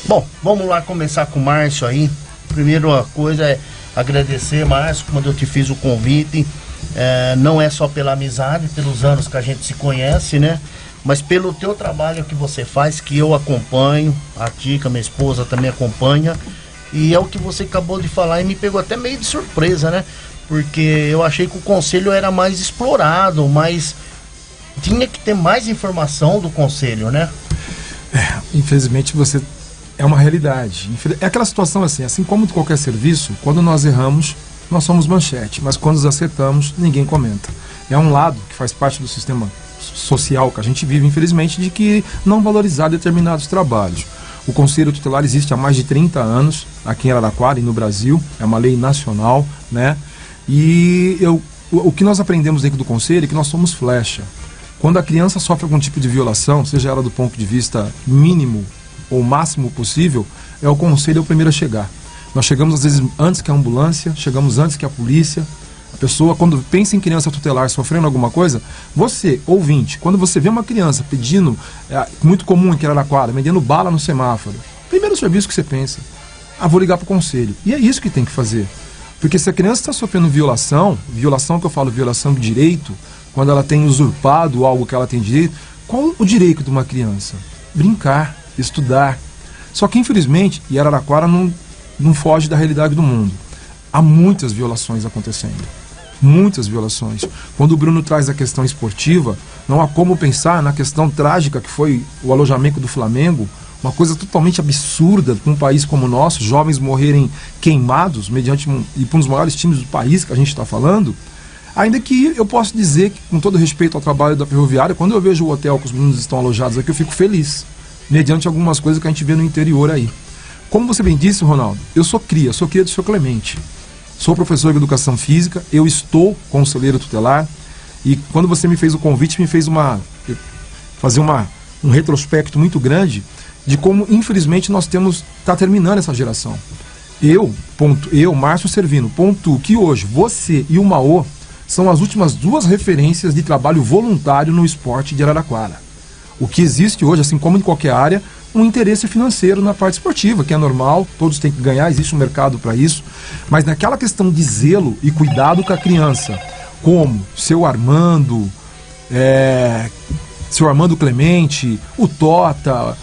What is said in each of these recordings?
Bom, vamos lá começar com o Márcio aí. Primeira coisa é agradecer, Márcio, quando eu te fiz o convite. Não é só pela amizade, pelos anos que a gente se conhece, né? Mas pelo teu trabalho que você faz, que eu acompanho, a Tica, minha esposa, também acompanha. E é o que você acabou de falar e me pegou até meio de surpresa, né? Porque eu achei que o conselho era mais explorado, mas tinha que ter mais informação do conselho, né? Infelizmente você... É uma realidade. É aquela situação assim como de qualquer serviço, quando nós erramos, nós somos manchete, mas quando nos acertamos, ninguém comenta. É um lado que faz parte do sistema social que a gente vive, infelizmente, de que não valorizar determinados trabalhos. O Conselho Tutelar existe há mais de 30 anos, aqui em Araraquara e no Brasil, é uma lei nacional, né? E o que nós aprendemos dentro do Conselho é que nós somos flecha. Quando a criança sofre algum tipo de violação, seja ela do ponto de vista mínimo ou máximo possível, o Conselho é o primeiro a chegar. Nós chegamos às vezes antes que a ambulância, chegamos antes que a polícia. A pessoa, quando pensa em criança tutelar sofrendo alguma coisa, você, ouvinte, quando você vê uma criança pedindo, muito comum em Araraquara, vendendo bala no semáforo, primeiro serviço que você pensa, vou ligar para o Conselho. E é isso que tem que fazer. Porque se a criança está sofrendo violação que eu falo violação de direito, quando ela tem usurpado algo que ela tem direito, qual o direito de uma criança? Brincar, estudar. Só que infelizmente, e Araraquara não foge da realidade do mundo. Há muitas violações acontecendo. Muitas violações. Quando o Bruno traz a questão esportiva, não há como pensar na questão trágica que foi o alojamento do Flamengo, uma coisa totalmente absurda para um país como o nosso, jovens morrerem queimados mediante e para um dos maiores times do país que a gente está falando. Ainda que eu posso dizer que, com todo respeito ao trabalho da Ferroviária, quando eu vejo o hotel que os meninos estão alojados aqui, eu fico feliz, mediante algumas coisas que a gente vê no interior aí. Como você bem disse, Ronaldo, eu sou cria do Sr. Clemente. Sou professor de Educação Física, eu estou conselheiro tutelar, e quando você me fez o convite, me fez fazer um retrospecto muito grande de como, infelizmente, nós está terminando essa geração. Eu, Márcio Servino, pontuo que hoje você e o Maô são as últimas duas referências de trabalho voluntário no esporte de Araraquara. O que existe hoje, assim como em qualquer área, um interesse financeiro na parte esportiva, que é normal, todos têm que ganhar, existe um mercado para isso, mas naquela questão de zelo e cuidado com a criança, como seu Armando Clemente, o Tota,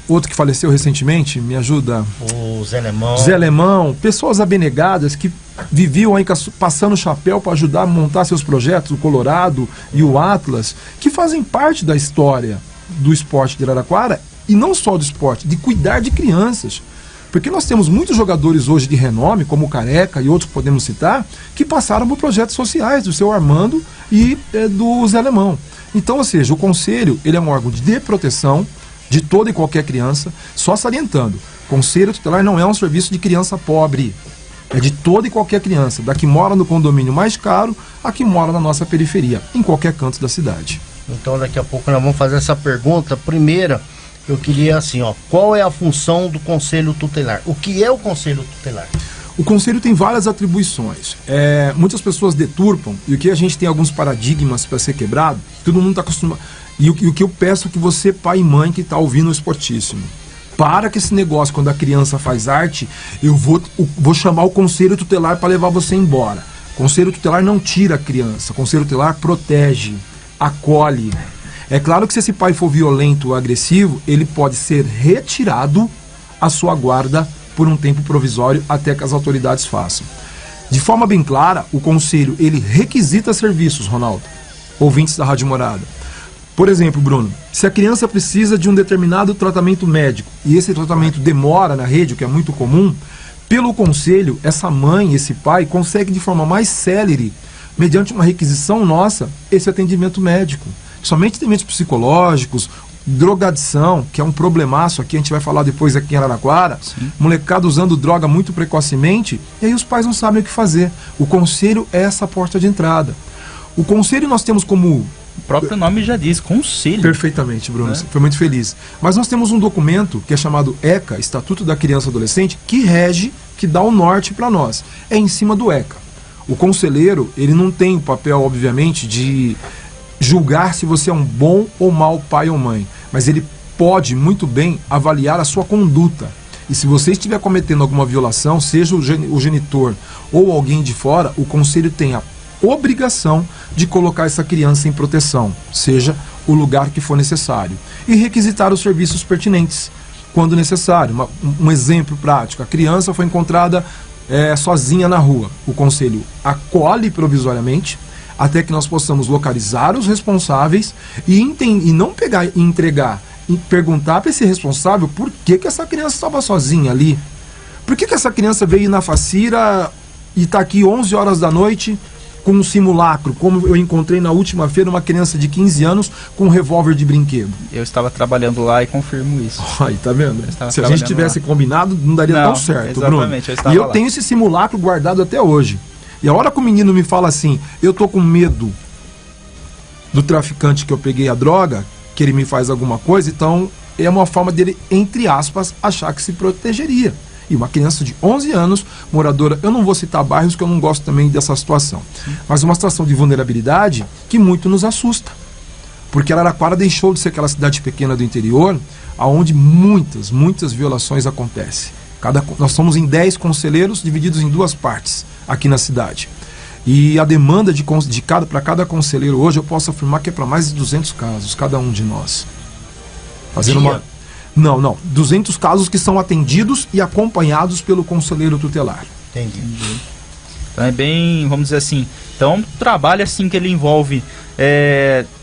outro que faleceu recentemente, me ajuda? O Zé Lemão, pessoas abnegadas que viviam aí passando chapéu para ajudar a montar seus projetos, o Colorado e o Atlas, que fazem parte da história do esporte de Araraquara, e não só do esporte, de cuidar de crianças. Porque nós temos muitos jogadores hoje de renome, como o Careca e outros que podemos citar, que passaram por projetos sociais do seu Armando e do Zé Lemão. Então, ou seja, o Conselho ele é um órgão de proteção de toda e qualquer criança, só salientando, Conselho Tutelar não é um serviço de criança pobre, é de toda e qualquer criança, da que mora no condomínio mais caro, a que mora na nossa periferia, em qualquer canto da cidade. Então daqui a pouco nós vamos fazer essa pergunta. Primeira, eu queria assim, qual é a função do Conselho Tutelar? O que é o Conselho Tutelar? O Conselho tem várias atribuições. Muitas pessoas deturpam, e o que a gente tem alguns paradigmas para ser quebrado, todo mundo está acostumado. E o que eu peço é que você, pai e mãe que está ouvindo o Esportíssimo, para com esse negócio, quando a criança faz arte, eu vou chamar o Conselho Tutelar para levar você embora. Conselho Tutelar não tira a criança, Conselho Tutelar protege, acolhe. É claro que se esse pai for violento ou agressivo, ele pode ser retirado à sua guarda por um tempo provisório até que as autoridades façam. De forma bem clara, o Conselho, ele requisita serviços, Ronaldo, ouvintes da Rádio Morada. Por exemplo, Bruno, se a criança precisa de um determinado tratamento médico e esse tratamento demora na rede, o que é muito comum, pelo Conselho, essa mãe, esse pai, consegue de forma mais célere, mediante uma requisição nossa, esse atendimento médico. Somente atendimentos psicológicos, drogadição, que é um problemaço aqui, a gente vai falar depois aqui em Araraquara, sim. Molecada usando droga muito precocemente, e aí os pais não sabem o que fazer. O Conselho é essa porta de entrada. O Conselho nós temos como... O próprio nome já diz, Conselho. Perfeitamente, Bruno, você foi muito feliz. Mas nós temos um documento que é chamado ECA, Estatuto da Criança e Adolescente, que rege, que dá o norte para nós. É em cima do ECA. O conselheiro, ele não tem o papel, obviamente, de julgar se você é um bom ou mau pai ou mãe, mas ele pode muito bem avaliar a sua conduta. E se você estiver cometendo alguma violação, seja o genitor ou alguém de fora, o conselho tem a obrigação de colocar essa criança em proteção, seja o lugar que for necessário, e requisitar os serviços pertinentes quando necessário. Um exemplo prático: a criança foi encontrada sozinha na rua. O conselho acolhe provisoriamente até que nós possamos localizar os responsáveis e não pegar e entregar e perguntar para esse responsável por que essa criança estava sozinha ali. Por que essa criança veio na facira e está aqui 11 horas da noite com um simulacro, como eu encontrei na última feira uma criança de 15 anos com um revólver de brinquedo. Eu estava trabalhando lá e confirmo isso. Aí, tá vendo? Se a gente tivesse combinado, não daria tão certo, Bruno. E eu tenho esse simulacro guardado até hoje. E a hora que o menino me fala assim, eu tô com medo do traficante que eu peguei a droga, que ele me faz alguma coisa, então é uma forma dele, entre aspas, achar que se protegeria. E uma criança de 11 anos, moradora, eu não vou citar bairros que eu não gosto também dessa situação, mas uma situação de vulnerabilidade que muito nos assusta. Porque Araraquara deixou de ser aquela cidade pequena do interior, onde muitas violações acontecem. Nós somos em 10 conselheiros divididos em 2 partes aqui na cidade. E a demanda para cada conselheiro hoje, eu posso afirmar que é para mais de 200 casos, cada um de nós. Fazendo uma... Não. 200 casos que são atendidos e acompanhados pelo conselheiro tutelar. Entendi. Então é bem, vamos dizer assim, um trabalho assim que ele envolve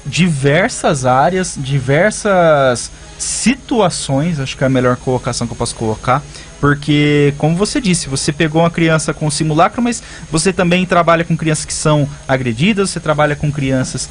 diversas áreas, diversas situações, acho que é a melhor colocação que eu posso colocar, porque, como você disse, você pegou uma criança com simulacro, mas você também trabalha com crianças que são agredidas, você trabalha com crianças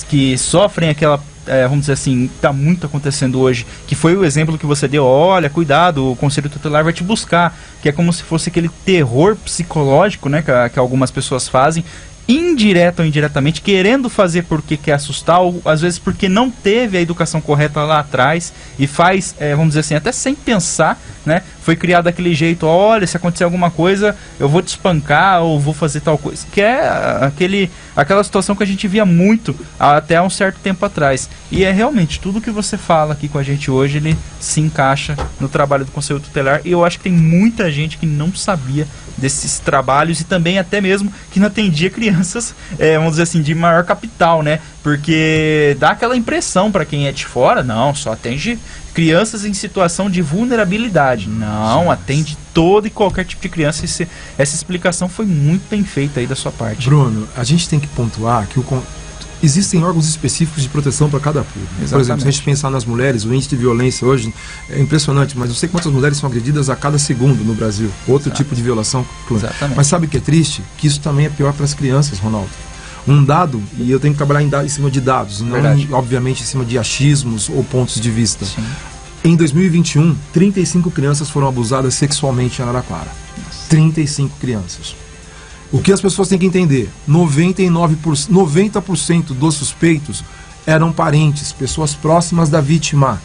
que sofrem aquela, vamos dizer assim, está muito acontecendo hoje, que foi o exemplo que você deu, olha, cuidado, o Conselho Tutelar vai te buscar, que é como se fosse aquele terror psicológico, né, que algumas pessoas fazem, indireta ou indiretamente, querendo fazer porque quer assustar, ou às vezes porque não teve a educação correta lá atrás e faz, vamos dizer assim, até sem pensar, né? Foi criado daquele jeito, olha, se acontecer alguma coisa, eu vou te espancar ou vou fazer tal coisa. Que é aquela situação que a gente via muito até há um certo tempo atrás. E é realmente, tudo que você fala aqui com a gente hoje, ele se encaixa no trabalho do Conselho Tutelar. E eu acho que tem muita gente que não sabia desses trabalhos e também até mesmo que não atendia crianças, vamos dizer assim, de maior capital, né? Porque dá aquela impressão para quem é de fora, não, só atende crianças em situação de vulnerabilidade. Não, atende todo e qualquer tipo de criança. Essa explicação foi muito bem feita aí da sua parte. Bruno, a gente tem que pontuar que existem órgãos específicos de proteção para cada público. Por exemplo, se a gente pensar nas mulheres, o índice de violência hoje é impressionante, mas não sei quantas mulheres são agredidas a cada segundo no Brasil. Outro tipo de violação. Mas sabe o que é triste? Que isso também é pior para as crianças, Ronaldo. Um dado, e eu tenho que trabalhar em cima de dados, não obviamente em cima de achismos ou pontos de vista. Sim. Em 2021, 35 crianças foram abusadas sexualmente em Araraquara. 35 crianças. O que as pessoas têm que entender? 90% dos suspeitos eram parentes, pessoas próximas da vítima.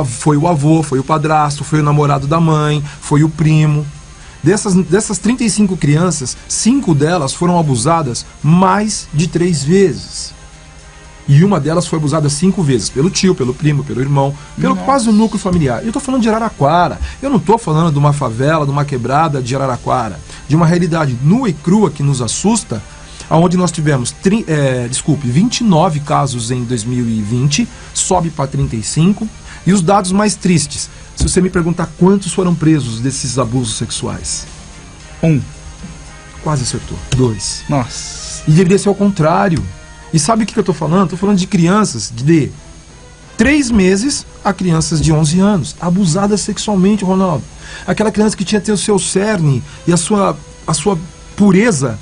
Foi o avô, foi o padrasto, foi o namorado da mãe, foi o primo. Dessas 35 crianças, 5 delas foram abusadas mais de 3 vezes. E uma delas foi abusada 5 vezes, pelo tio, pelo primo, pelo irmão, pelo quase o núcleo familiar. Eu estou falando de Araraquara, eu não estou falando de uma favela, de uma quebrada de Araraquara, de uma realidade nua e crua que nos assusta, onde nós tivemos 29 casos em 2020, sobe para 35, e os dados mais tristes, se você me perguntar quantos foram presos desses abusos sexuais? 1. Quase acertou. 2. Nossa. E deveria ser ao contrário. E sabe o que eu estou falando? Estou falando de crianças de 3 meses a crianças de 11 anos, abusadas sexualmente, Ronaldo. Aquela criança que tinha o seu cerne e a sua pureza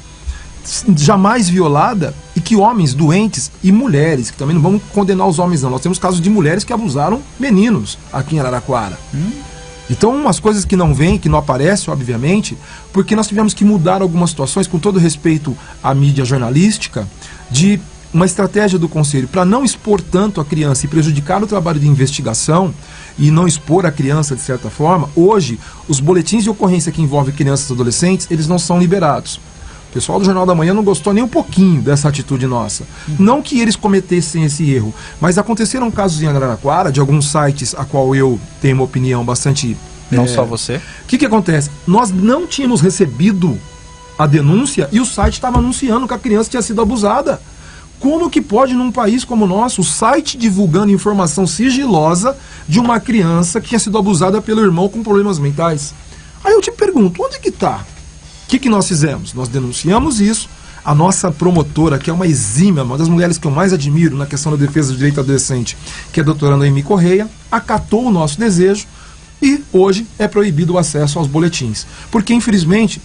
jamais violada, e que homens doentes e mulheres, que também não vamos condenar os homens não, nós temos casos de mulheres que abusaram meninos aqui em Araraquara. Então, umas coisas que não vêm, que não aparecem, obviamente, porque nós tivemos que mudar algumas situações, com todo respeito à mídia jornalística, de uma estratégia do Conselho para não expor tanto a criança e prejudicar o trabalho de investigação e não expor a criança de certa forma. Hoje, os boletins de ocorrência que envolvem crianças e adolescentes, eles não são liberados. O pessoal do Jornal da Manhã não gostou nem um pouquinho dessa atitude nossa. Não que eles cometessem esse erro, mas aconteceram casos em Araraquara, de alguns sites a qual eu tenho uma opinião bastante... Não só você. O que acontece? Nós não tínhamos recebido a denúncia e o site estava anunciando que a criança tinha sido abusada. Como que pode, num país como o nosso, o site divulgando informação sigilosa de uma criança que tinha sido abusada pelo irmão com problemas mentais? Aí eu te pergunto, onde que está? O que nós fizemos? Nós denunciamos isso. A nossa promotora, que é uma exímia, uma das mulheres que eu mais admiro na questão da defesa do direito adolescente, que é a doutora Noemi Correia, acatou o nosso desejo e hoje é proibido o acesso aos boletins. Porque, infelizmente,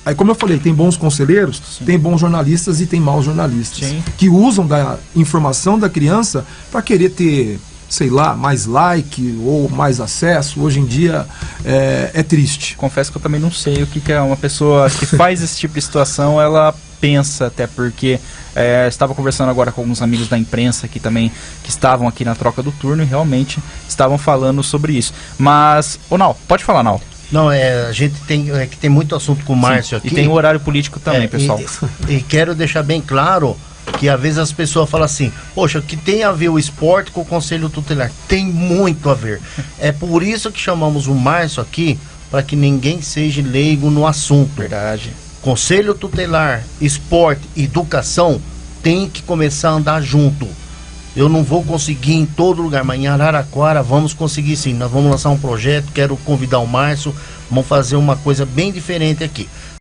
aí, como eu falei, tem bons conselheiros, sim, tem bons jornalistas e tem maus jornalistas, sim, que usam da informação da criança para querer ter, sei lá, mais like ou mais acesso. Hoje em dia é triste. Confesso que eu também não sei o que é uma pessoa que faz esse tipo de situação, ela pensa, até porque estava conversando agora com alguns amigos da imprensa que também que estavam aqui na troca do turno e realmente estavam falando sobre isso. Mas, Nau, pode falar, Nau. Não, a gente tem que tem muito assunto com o Márcio aqui. E tem o horário político também, pessoal. E quero deixar bem claro que às vezes as pessoas falam assim, poxa, o que tem a ver o esporte com o Conselho Tutelar? Tem muito a ver. É por isso que chamamos o Márcio aqui, para que ninguém seja leigo no assunto. Verdade. Conselho Tutelar, esporte e educação tem que começar a andar junto. Eu não vou conseguir em todo lugar, mas em Araraquara vamos conseguir sim. Nós vamos lançar um projeto, quero convidar o Márcio, vamos fazer uma coisa bem diferente aqui.